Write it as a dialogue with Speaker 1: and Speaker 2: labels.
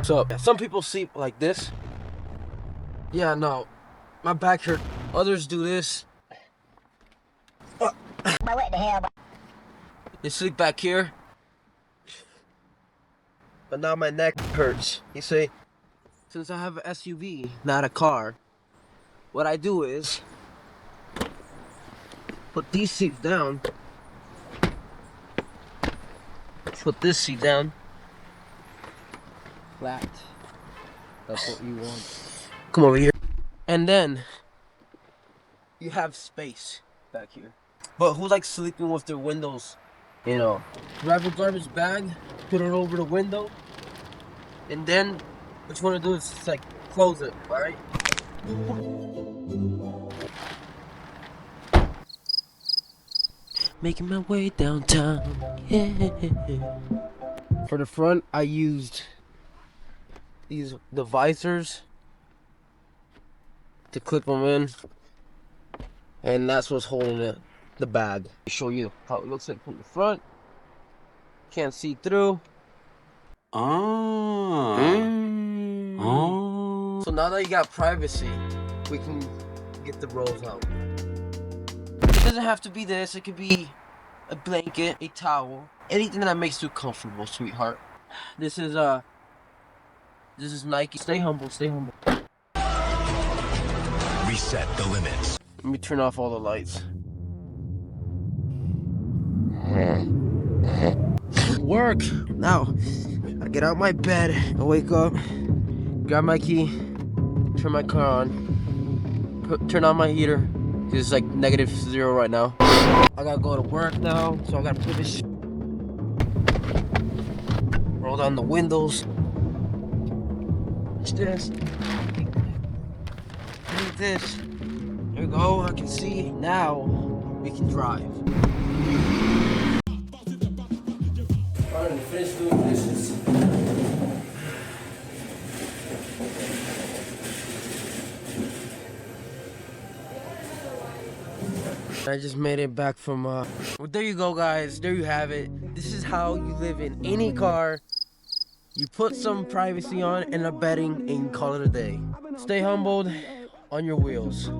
Speaker 1: So some people sleep like this. Yeah, no, my back hurt. Others do this.
Speaker 2: What the hell?
Speaker 1: They sleep back here. But now my neck hurts. You see, since I have an SUV, not a car, what I do is put these seats down. Put this seat down. Flat. That's what you want. Come over here. And then you have space back here. But who likes sleeping with their windows? You know, grab a garbage bag, put it over the window, and then what you want to do is just like close it, all right? Making my way downtown, yeah. For the front, I used the visors to clip them in, and that's what's holding the bag. I'll show you how it looks like from the front. Can't see through.
Speaker 3: Oh.
Speaker 1: So now that you got privacy, we can get the rolls out. It doesn't have to be this. It could be a blanket, a towel, anything that makes you comfortable, sweetheart. This is Nike. Stay humble, stay humble.
Speaker 4: Reset the limits.
Speaker 1: Let me turn off all the lights. Work! Now, I get out my bed, I wake up, grab my key, turn my car on, turn on my heater, because it's like -0 right now. I gotta go to work now, so I gotta put this, roll down the windows. Watch this. Look at this. There we go, I can see. Now, we can drive. Alright, finish doing dishes. I just made it back from, well, there you go, guys. There you have it. This is how you live in any car. You put some privacy on and a bedding and call it a day. Stay humbled on your wheels.